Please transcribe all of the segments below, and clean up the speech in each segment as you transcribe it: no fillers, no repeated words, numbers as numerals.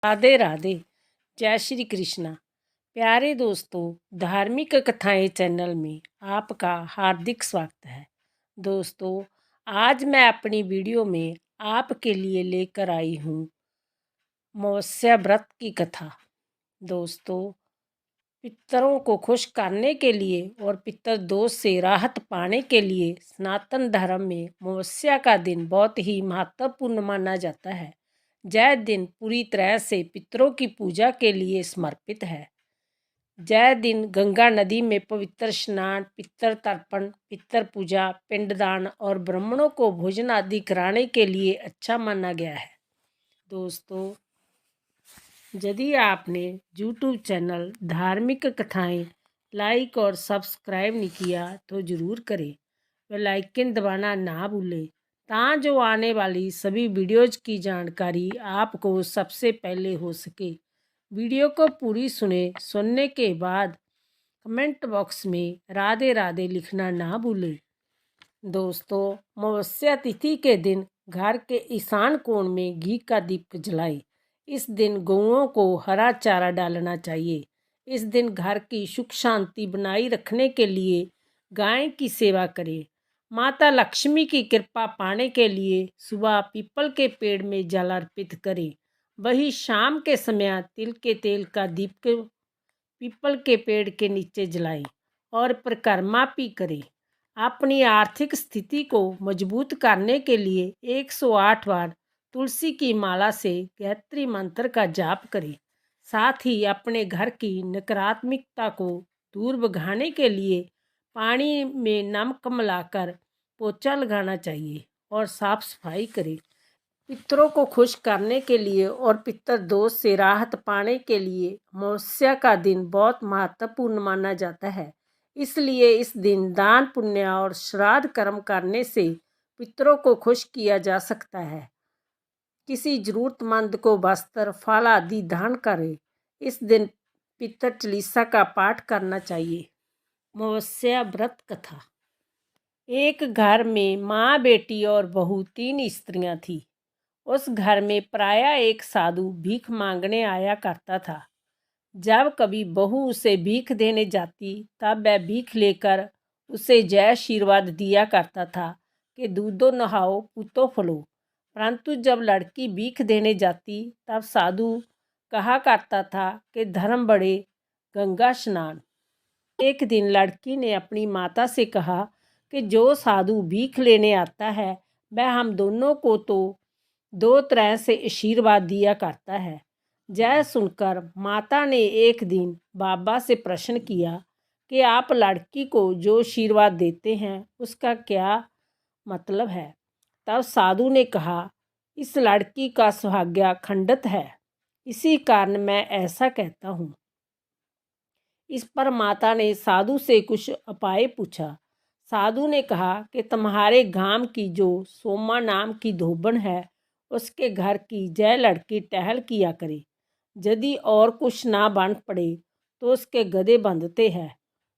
राधे राधे। जय श्री कृष्णा। प्यारे दोस्तों, धार्मिक कथाएं चैनल में आपका हार्दिक स्वागत है। दोस्तों, आज मैं अपनी वीडियो में आपके लिए लेकर आई हूँ मत्स्य व्रत की कथा। दोस्तों, पितरों को खुश करने के लिए और पितर दोष से राहत पाने के लिए सनातन धर्म में मत्स्य का दिन बहुत ही महत्वपूर्ण माना जाता है। यह दिन पूरी तरह से पितरों की पूजा के लिए समर्पित है। यह दिन गंगा नदी में पवित्र स्नान, पितर तर्पण, पितर पूजा, पिंडदान और ब्राह्मणों को भोजन आदि कराने के लिए अच्छा माना गया है। दोस्तों, यदि आपने YouTube चैनल धार्मिक कथाएं लाइक और सब्सक्राइब नहीं किया तो ज़रूर करें। बेल आइकन दबाना ना भूलें ताकि आने वाली सभी वीडियोज़ की जानकारी आपको सबसे पहले हो सके। वीडियो को पूरी सुनने के बाद कमेंट बॉक्स में राधे राधे लिखना ना भूलें। दोस्तों, मत्स्य तिथि के दिन घर के ईशान कोण में घी का दीप जलाएं। इस दिन गौओं को हरा चारा डालना चाहिए। इस दिन घर की सुख शांति बनाई रखने के लिए गाय की सेवा करें। माता लक्ष्मी की कृपा पाने के लिए सुबह पीपल के पेड़ में जल अर्पित करें। वही शाम के समय तिल के तेल का दीप पीपल के पेड़ के नीचे जलाएं और परिक्रमा भी करें। अपनी आर्थिक स्थिति को मजबूत करने के लिए 108 बार तुलसी की माला से गायत्री मंत्र का जाप करें। साथ ही अपने घर की नकारात्मकता को दूर भगाने के लिए पानी में नमक मिलाकर पोछा लगाना चाहिए और साफ सफाई करें। पितरों को खुश करने के लिए और पितर दोष से राहत पाने के लिए मत्स्य का दिन बहुत महत्वपूर्ण माना जाता है। इसलिए इस दिन दान पुण्य और श्राद्ध कर्म करने से पितरों को खुश किया जा सकता है। किसी जरूरतमंद को वस्त्र, फल आदि दान करें। इस दिन पितर चालीसा का पाठ करना चाहिए। मत्स्य व्रत कथा। एक घर में माँ, बेटी और बहू 3 स्त्रियां थीं। उस घर में प्रायः एक साधु भीख मांगने आया करता था। जब कभी बहू उसे भीख देने जाती तब वह भीख लेकर उसे जय आशीर्वाद दिया करता था कि दूधो नहाओ पूतो फलो। परंतु जब लड़की भीख देने जाती तब साधु कहा करता था कि धर्म बढ़े गंगा स्नान। एक दिन लड़की ने अपनी माता से कहा कि जो साधु भीख लेने आता है वह हम दोनों को तो 2 तरह से आशीर्वाद दिया करता है। यह सुनकर माता ने एक दिन बाबा से प्रश्न किया कि आप लड़की को जो आशीर्वाद देते हैं उसका क्या मतलब है। तब साधु ने कहा, इस लड़की का सौभाग्य खंडित है, इसी कारण मैं ऐसा कहता हूँ। इस पर माता ने साधु से कुछ उपाय पूछा। साधु ने कहा कि तुम्हारे गांव की जो सोमा नाम की धोबन है उसके घर की जय लड़की टहल किया करे। यदि और कुछ ना बन पड़े तो उसके गधे बंधते हैं।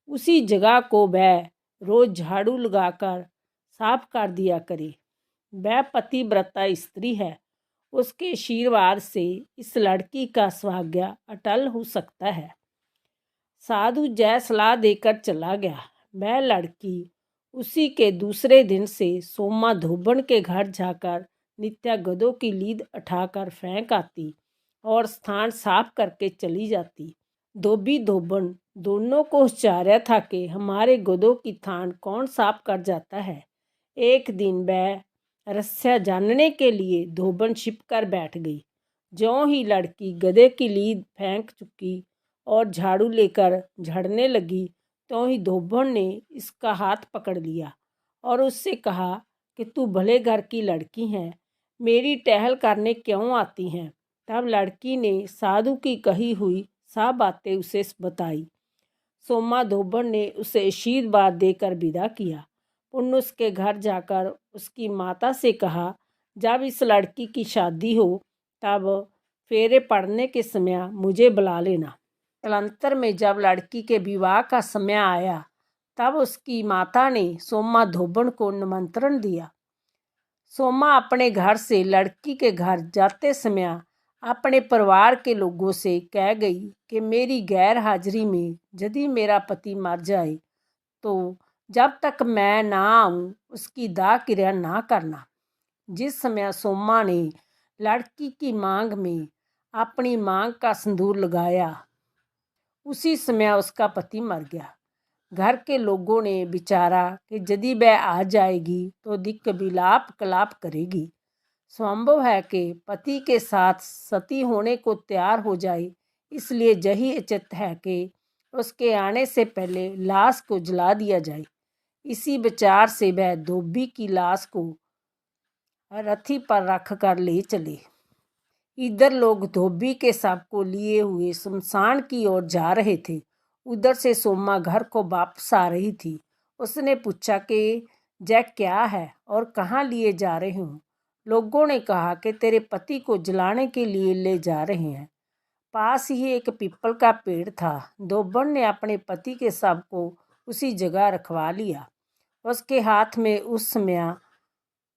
उसी जगह को वह रोज झाड़ू लगाकर साफ कर दिया करे। वह पतिव्रता स्त्री है। उसके आशीर्वाद से इस लड़की का सौभाग्य अटल हो सकता है। साधु जय सलाह देकर चला गया। वह लड़की उसी के दूसरे दिन से सोमा धोबन के घर जाकर नित्या गधों की लीद उठाकर फेंक आती और स्थान साफ करके चली जाती। धोबी धोबन दोनों को आश्चर्य था कि हमारे गधों की थान कौन साफ कर जाता है। एक दिन वह रहस्य जानने के लिए धोबन छिप कर बैठ गई। ज्यों ही लड़की गधे की लीद फेंक चुकी और झाड़ू लेकर झाड़ने लगी तो ही धोबन ने इसका हाथ पकड़ लिया और उससे कहा कि तू भले घर की लड़की है, मेरी टहल करने क्यों आती हैं। तब लड़की ने साधु की कही हुई सब बातें उसे बताई। सोमा धोबन ने उसे आशीर्वाद देकर विदा किया। पुण्य उसके घर जाकर उसकी माता से कहा, जब इस लड़की की शादी हो तब फेरे पड़ने के समय मुझे बुला लेना। कालांतर में जब लड़की के विवाह का समय आया तब उसकी माता ने सोमा धोबन को निमंत्रण दिया। सोमा अपने घर से लड़की के घर जाते समय अपने परिवार के लोगों से कह गई कि मेरी गैर हाजिरी में यदि मेरा पति मर जाए तो जब तक मैं ना आऊँ उसकी दाह क्रिया ना करना। जिस समय सोमा ने लड़की की मांग में अपनी मांग का सिंदूर लगाया, उसी समय उसका पति मर गया। घर के लोगों ने विचारा कि यदि वह आ जाएगी तो दिक विलाप कलाप करेगी। संभव है कि पति के साथ सती होने को तैयार हो जाए, इसलिए यही उचित है कि उसके आने से पहले लाश को जला दिया जाए। इसी विचार से वह धोबी की लाश को रथी पर रख कर ले चले। इधर लोग धोबी के शव को लिए हुए शमशान की ओर जा रहे थे। उधर से सोमा घर को वापस आ रही थी। उसने पूछा कि यह क्या है और कहाँ लिए जा रहे हो? लोगों ने कहा कि तेरे पति को जलाने के लिए ले जा रहे हैं। पास ही एक पीपल का पेड़ था। धोबन ने अपने पति के शव को उसी जगह रखवा लिया। उसके हाथ में उस समय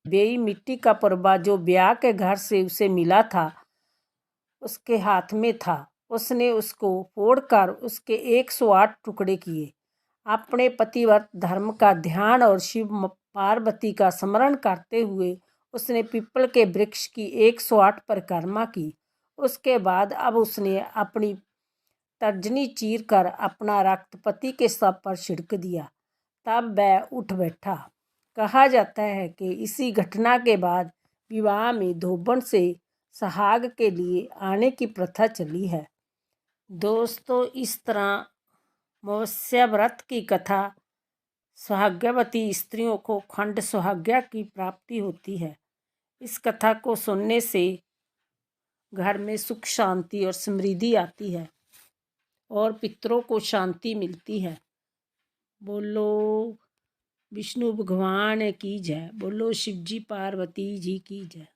बेई मिट्टी का पुरबा जो ब्याह के घर से उसे मिला था उसके हाथ में था। उसने उसको फोड़कर उसके 108 टुकड़े किए। अपने पतिव्रत धर्म का ध्यान और शिव पार्वती का स्मरण करते हुए उसने पीपल के वृक्ष की 108 परिक्रमा की। उसके बाद अब उसने अपनी तर्जनी चीर कर अपना रक्त पति के शव पर छिड़क दिया। तब वह उठ बैठा। कहा जाता है कि इसी घटना के बाद विवाह में धोबन से सुहाग के लिए आने की प्रथा चली है। दोस्तों, इस तरह मत्स्य व्रत की कथा सुहाग्यवती स्त्रियों को खंड सुहाग्या की प्राप्ति होती है। इस कथा को सुनने से घर में सुख शांति और समृद्धि आती है और पितरों को शांति मिलती है। बोलो विष्णु भगवान की जय। बोलो शिवजी पार्वती जी की जय।